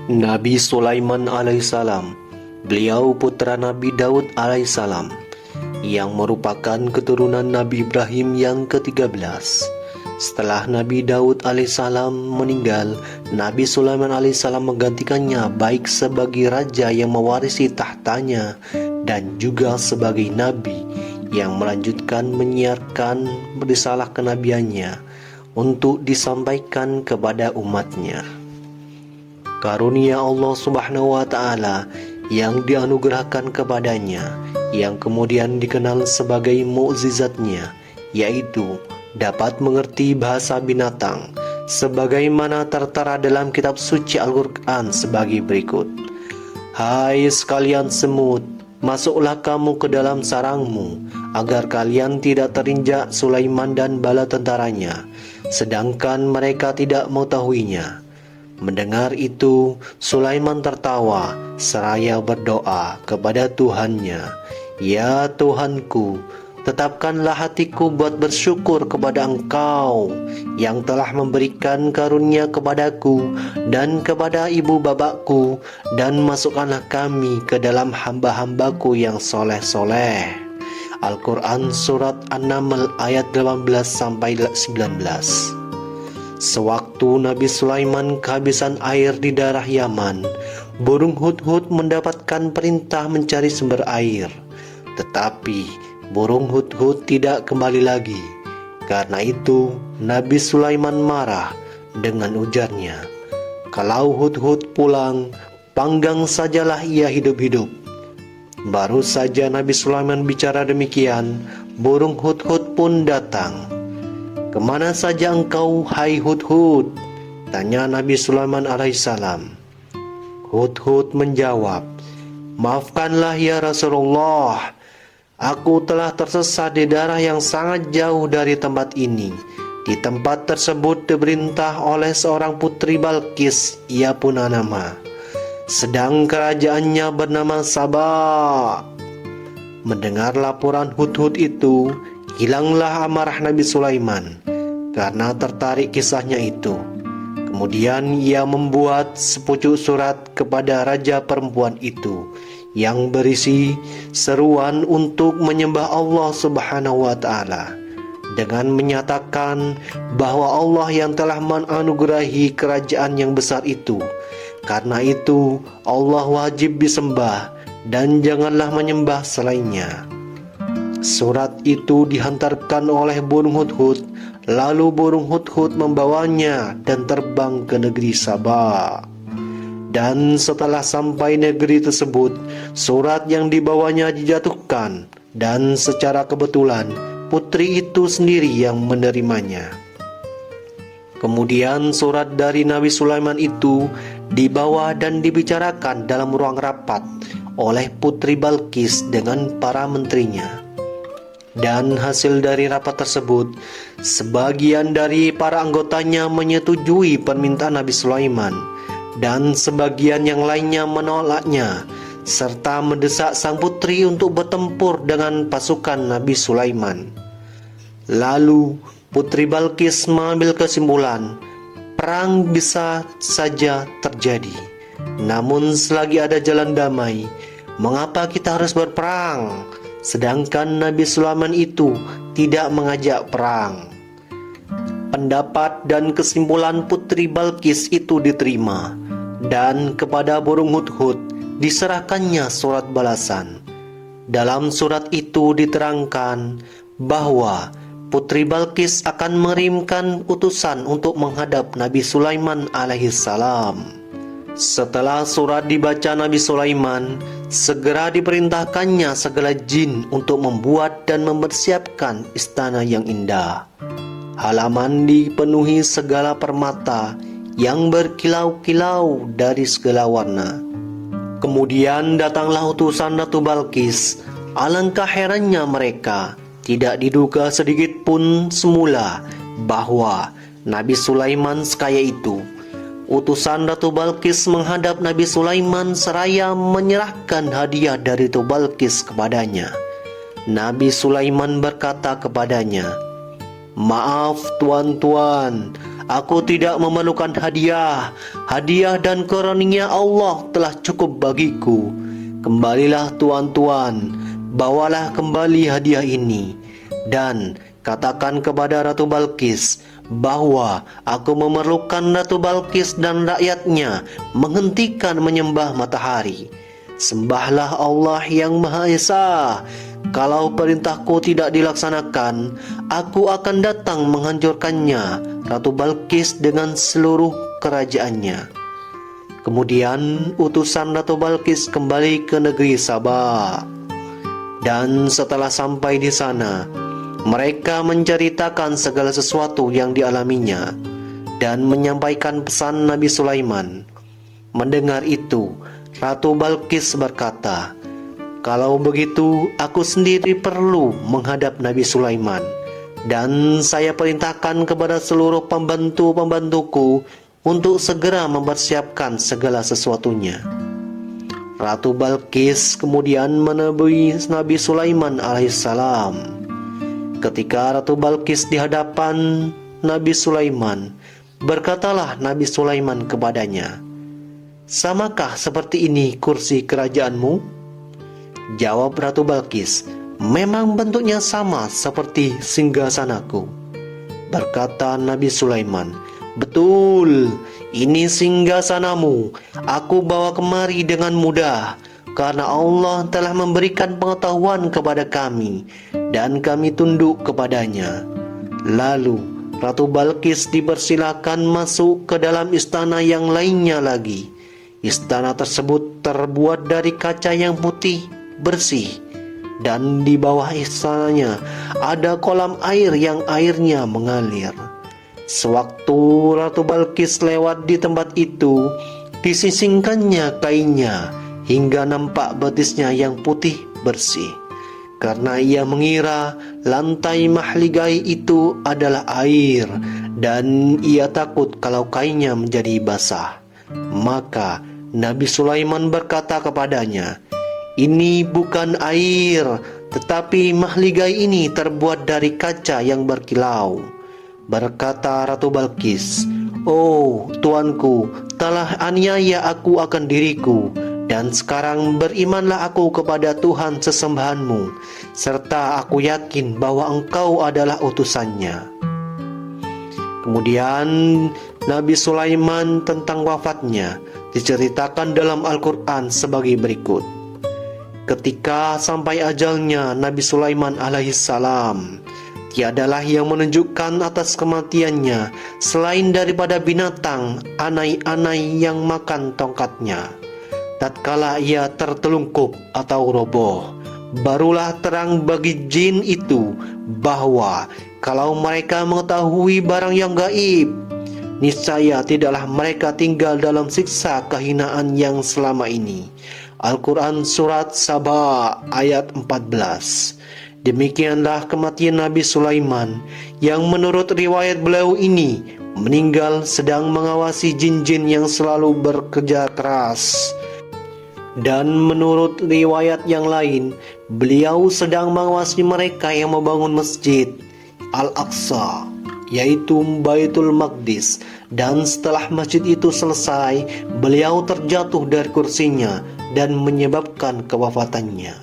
Nabi Sulaiman alaihissalam, beliau putra Nabi Daud alaihissalam, yang merupakan keturunan Nabi Ibrahim yang ke-13. Setelah Nabi Daud alaihissalam meninggal, Nabi Sulaiman alaihissalam menggantikannya baik sebagai raja yang mewarisi tahtanya dan juga sebagai nabi yang melanjutkan menyiarkan risalah kenabiannya untuk disampaikan kepada umatnya. Karunia Allah Subhanahu wa Ta'ala yang dianugerahkan kepadanya, yang kemudian dikenal sebagai mukjizatnya, yaitu dapat mengerti bahasa binatang, sebagaimana tertera dalam kitab suci Al-Quran sebagai berikut. Hai sekalian semut, masuklah kamu ke dalam sarangmu, agar kalian tidak terinjak Sulaiman dan bala tentaranya, sedangkan mereka tidak mengetahuinya. Mendengar itu, Sulaiman tertawa seraya berdoa kepada Tuhannya, "Ya Tuhanku, tetapkanlah hatiku buat bersyukur kepada Engkau yang telah memberikan karunia kepadaku dan kepada ibu bapakku, dan masukkanlah kami ke dalam hamba-hambaku yang soleh-soleh." Al-Quran Surat An-Naml ayat 18-19. Sewaktu Nabi Sulaiman kehabisan air di daerah Yaman, burung hudhud mendapatkan perintah mencari sumber air. Tetapi burung hudhud tidak kembali lagi. Karena itu Nabi Sulaiman marah dengan ujarnya, "Kalau hudhud pulang, panggang sajalah ia hidup-hidup." Baru saja Nabi Sulaiman bicara demikian, burung hudhud pun datang. "Kemana saja engkau, hai hudhud?" tanya Nabi Sulaiman alaihissalam. Hudhud menjawab, "Maafkanlah ya Rasulullah, aku telah tersesat di daerah yang sangat jauh dari tempat ini. Di tempat tersebut diperintah oleh seorang putri Balqis, ia punanama, sedang kerajaannya bernama Saba." Mendengar laporan hudhud itu, hilanglah amarah Nabi Sulaiman karena tertarik kisahnya itu. Kemudian ia membuat sepucuk surat kepada raja perempuan itu yang berisi seruan untuk menyembah Allah Subhanahu wa Ta'ala, dengan menyatakan bahwa Allah yang telah menganugerahi kerajaan yang besar itu. Karena itu Allah wajib disembah dan janganlah menyembah selainnya. Surat itu dihantarkan oleh burung hudhud, lalu burung hudhud membawanya dan terbang ke negeri Saba. Dan setelah sampai negeri tersebut, surat yang dibawanya dijatuhkan, dan secara kebetulan putri itu sendiri yang menerimanya. Kemudian surat dari Nabi Sulaiman itu dibawa dan dibicarakan dalam ruang rapat oleh putri Balqis dengan para menterinya. Dan hasil dari rapat tersebut, sebagian dari para anggotanya menyetujui permintaan Nabi Sulaiman, dan sebagian yang lainnya menolaknya, serta mendesak sang putri untuk bertempur dengan pasukan Nabi Sulaiman. Lalu putri Balqis mengambil kesimpulan, perang bisa saja terjadi. Namun selagi ada jalan damai, mengapa kita harus berperang? Sedangkan Nabi Sulaiman itu tidak mengajak perang. Pendapat dan kesimpulan putri Balqis itu diterima, dan kepada burung hudhud diserahkannya surat balasan. Dalam surat itu diterangkan bahwa putri Balqis akan mengirimkan utusan untuk menghadap Nabi Sulaiman alaihissalam. Setelah surat dibaca Nabi Sulaiman, segera diperintahkannya segala jin untuk membuat dan mempersiapkan istana yang indah. Halaman dipenuhi segala permata yang berkilau-kilau dari segala warna. Kemudian datanglah utusan Ratu Balqis. Alangkah herannya mereka, tidak diduga sedikit pun semula bahwa Nabi Sulaiman sekaya itu. Utusan Ratu Balqis menghadap Nabi Sulaiman seraya menyerahkan hadiah dari Ratu Balqis kepadanya. Nabi Sulaiman berkata kepadanya, "Maaf tuan-tuan, Aku tidak memerlukan hadiah. Hadiah dan karunia Allah telah cukup bagiku. Kembalilah tuan-tuan, bawalah kembali hadiah ini. Dan katakan kepada Ratu Balqis bahwa aku memerlukan Ratu Balqis dan rakyatnya menghentikan menyembah matahari. Sembahlah Allah yang Maha Esa. Kalau perintahku tidak dilaksanakan, aku akan datang menghancurkannya, Ratu Balqis dengan seluruh kerajaannya. Kemudian utusan Ratu Balqis kembali ke negeri Sabah. Dan setelah sampai di sana, mereka menceritakan segala sesuatu yang dialaminya dan menyampaikan pesan Nabi Sulaiman. Mendengar itu, Ratu Balqis berkata, "Kalau begitu, aku sendiri perlu menghadap Nabi Sulaiman, dan saya perintahkan kepada seluruh pembantu-pembantuku untuk segera mempersiapkan segala sesuatunya." Ratu Balqis kemudian menemui Nabi Sulaiman alaihissalam. Ketika Ratu Balqis di hadapan Nabi Sulaiman, berkatalah Nabi Sulaiman kepadanya, "Samakah seperti ini kursi kerajaanmu?" Jawab Ratu Balqis, "Memang bentuknya sama seperti singgasanaku." Berkata Nabi Sulaiman, "Betul, ini singgasanamu. Aku bawa kemari dengan mudah, karena Allah telah memberikan pengetahuan kepada kami, dan kami tunduk kepadanya." Lalu Ratu Balqis dipersilakan masuk ke dalam istana yang lainnya lagi. Istana tersebut terbuat dari kaca yang putih bersih, dan di bawah istananya ada kolam air yang airnya mengalir. Sewaktu Ratu Balqis lewat di tempat itu, disisingkannya kainnya hingga nampak betisnya yang putih bersih, karena ia mengira lantai mahligai itu adalah air, dan ia takut kalau kainnya menjadi basah. Maka Nabi Sulaiman berkata kepadanya, "Ini bukan air, tetapi mahligai ini terbuat dari kaca yang berkilau." Berkata Ratu Balqis, "Oh tuanku, telah aniaya aku akan diriku, dan sekarang berimanlah aku kepada Tuhan sesembahanmu, serta aku yakin bahwa engkau adalah utusannya." Kemudian Nabi Sulaiman tentang wafatnya diceritakan dalam Al-Quran sebagai berikut. Ketika sampai ajalnya Nabi Sulaiman alaihissalam, tiadalah yang menunjukkan atas kematiannya selain daripada binatang anai-anai yang makan tongkatnya. Tatkala ia tertelungkup atau roboh, barulah terang bagi jin itu bahwa kalau mereka mengetahui barang yang gaib, niscaya tidaklah mereka tinggal dalam siksa kehinaan yang selama ini. Al-Quran Surat Saba ayat 14. Demikianlah kematian Nabi Sulaiman, yang menurut riwayat beliau ini meninggal sedang mengawasi jin-jin yang selalu bekerja keras. Dan menurut riwayat yang lain, beliau sedang mengawasi mereka yang membangun masjid Al-Aqsa, yaitu Baitul Maqdis. Dan setelah masjid itu selesai, beliau terjatuh dari kursinya dan menyebabkan kewafatannya.